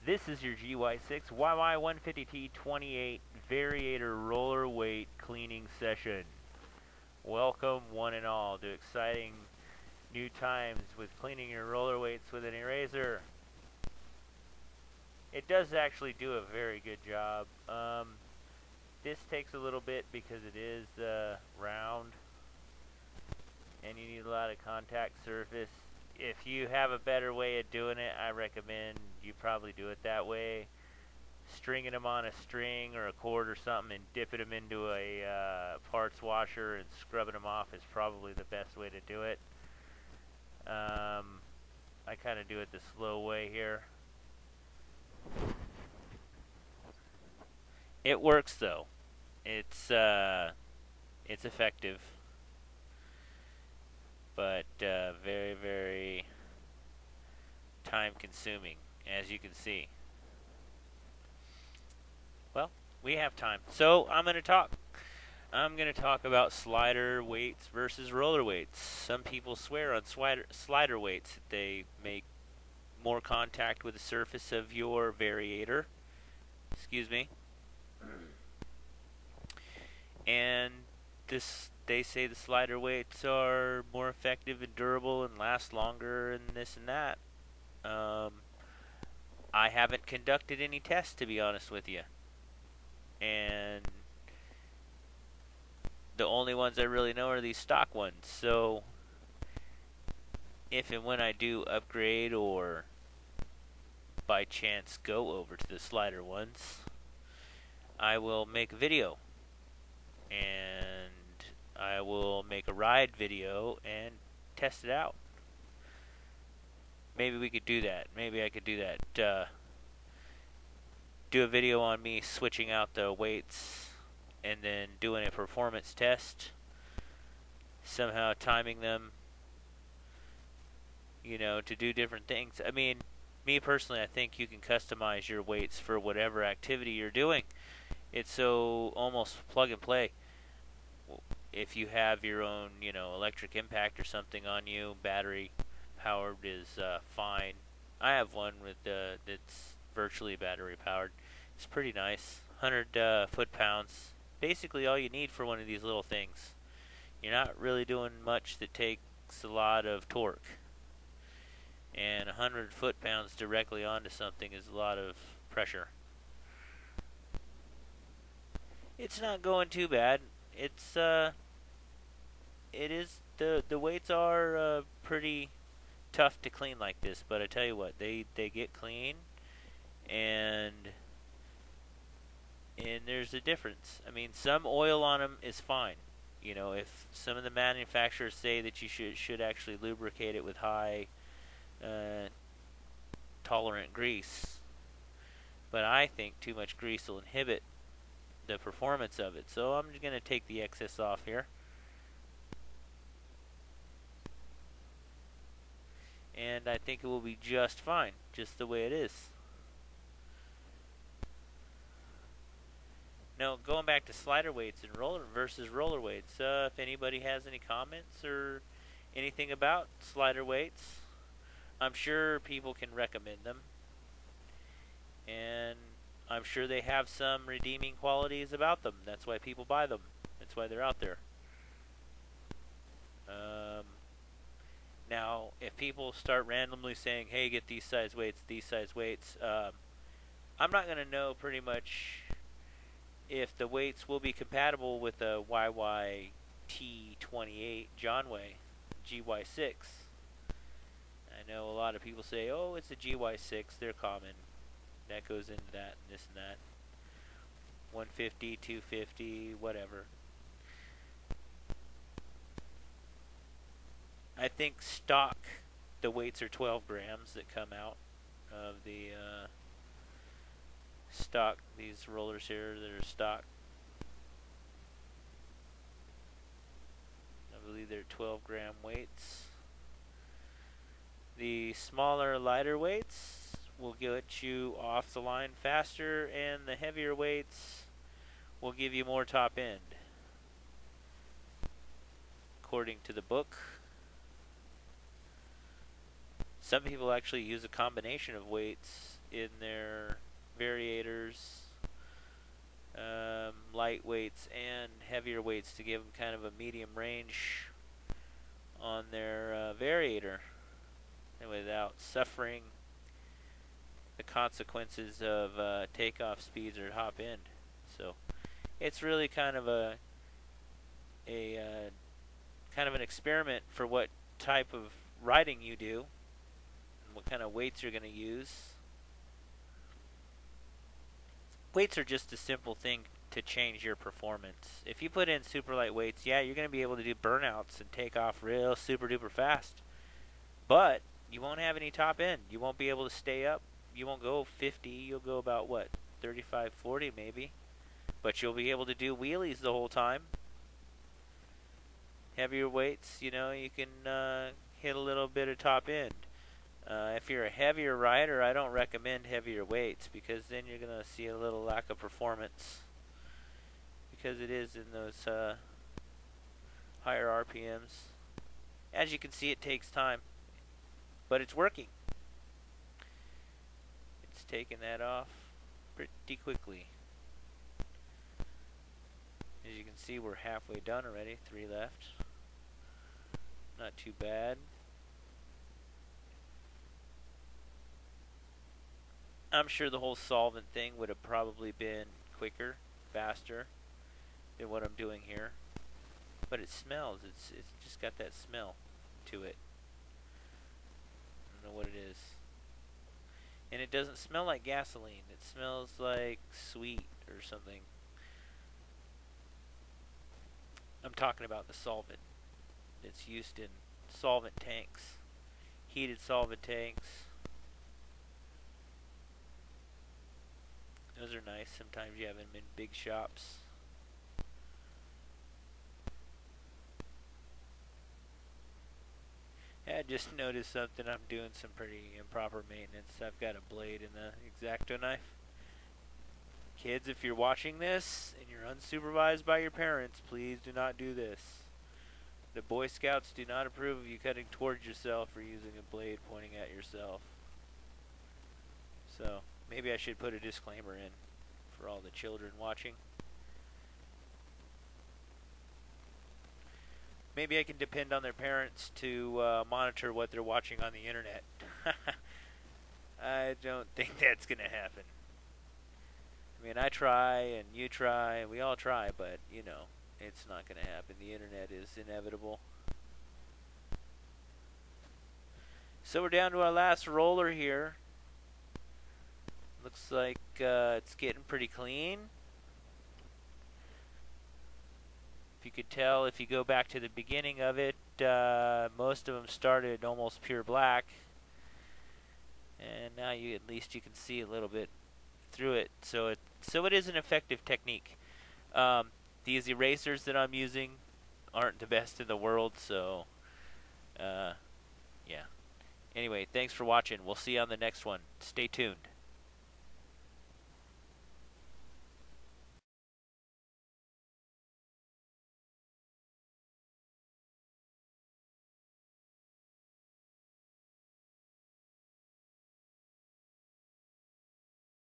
This is your GY6 YY150T28 Variator Roller Weight Cleaning Session. Welcome one and all to exciting new times with cleaning your roller weights with an eraser. It does actually do a very good job. This takes a little bit because it is round and you need a lot of contact surface. If you have a better way of doing it, I recommend you probably do it that way. Stringing them on a string or a cord or something and dipping them into a parts washer and scrubbing them off is probably the best way to do it. I kind of do it the slow way here. It works though. It's effective, but very, very time consuming, as you can see. Well, we have time, so I'm going to talk. I'm going to talk about slider weights versus roller weights. Some people swear on slider weights that they make more contact with the surface of your variator. Excuse me. And they say the slider weights are more effective and durable and last longer and this and that. I haven't conducted any tests, to be honest with you. And the only ones I really know are these stock ones. So if and when I do upgrade or by chance go over to the slider ones, I will make a video. And I will make a ride video and test it out. Maybe we could do that. Maybe I could do that. Do a video on me switching out the weights and then doing a performance test. Somehow timing them, to do different things. I mean, me personally, I think you can customize your weights for whatever activity you're doing. It's so almost plug and play. If you have your own, electric impact or something on you, battery powered is fine. I have one with that's virtually battery powered. It's pretty nice. 100 foot-pounds. Basically all you need for one of these little things. You're not really doing much that takes a lot of torque. And 100 foot-pounds directly onto something is a lot of pressure. It's not going too bad. It is the weights are pretty tough to clean like this, but I tell you what, they get clean, and there's a difference. I mean, some oil on them is fine. If some of the manufacturers say that you should actually lubricate it with high tolerant grease, but I think too much grease will inhibit the performance of it. So I'm just going to take the excess off here. And I think it will be just fine, just the way it is. Now, going back to slider weights and roller weights, if anybody has any comments or anything about slider weights, I'm sure people can recommend them. And I'm sure they have some redeeming qualities about them. That's why people buy them. That's why they're out there. Now, if people start randomly saying, hey, get these size weights, I'm not going to know pretty much if the weights will be compatible with a YYT28 Johnway GY6. I know a lot of people say, oh, it's a GY6, they're common. That goes into that and this and that. 150, 250, whatever. I think stock, the weights are 12 grams that come out of the stock. These rollers here that are stock, I believe they're 12-gram weights. The smaller, lighter weights will get you off the line faster, and the heavier weights will give you more top end, according to the book. Some people actually use a combination of weights in their variators, light weights and heavier weights to give them kind of a medium range on their variator, and without suffering the consequences of takeoff speeds or top end. So it's really kind of a kind of an experiment for what type of riding you do and what kind of weights you're going to use. Weights are just a simple thing to change your performance. If you put in super light weights, yeah, you're going to be able to do burnouts and take off real super duper fast. But you won't have any top end. You won't be able to stay up. You won't go 50. You'll go about, what, 35, 40 maybe. But you'll be able to do wheelies the whole time. Heavier weights, you know, you can hit a little bit of top end. If you're a heavier rider, I don't recommend heavier weights, because then you're going to see a little lack of performance, because it is in those higher RPMs. As you can see, it takes time, but it's working. It's taking that off pretty quickly. As you can see, we're halfway done already. 3 left. Not too bad. I'm sure the whole solvent thing would have probably been quicker, faster than what I'm doing here. But it smells. It's just got that smell to it. I don't know what it is. And it doesn't smell like gasoline. It smells like sweet or something. I'm talking about the solvent that's used in solvent tanks, heated solvent tanks. Those are nice. Sometimes you have them in big shops. I just noticed something. I'm doing some pretty improper maintenance. I've got a blade in the X-Acto knife. Kids, if you're watching this and you're unsupervised by your parents, please do not do this. The Boy Scouts do not approve of you cutting towards yourself or using a blade pointing at yourself. So, maybe I should put a disclaimer in for all the children watching. Maybe I can depend on their parents to monitor what they're watching on the internet. I don't think that's going to happen. I mean, I try, and you try, and we all try, but, you know, it's not going to happen. The internet is inevitable. So we're down to our last roller here. Looks like it's getting pretty clean. If you could tell, if you go back to the beginning of it, most of them started almost pure black. And now at least you can see a little bit through it. So it is an effective technique. These erasers that I'm using aren't the best in the world, so yeah. Anyway, thanks for watching. We'll see you on the next one. Stay tuned.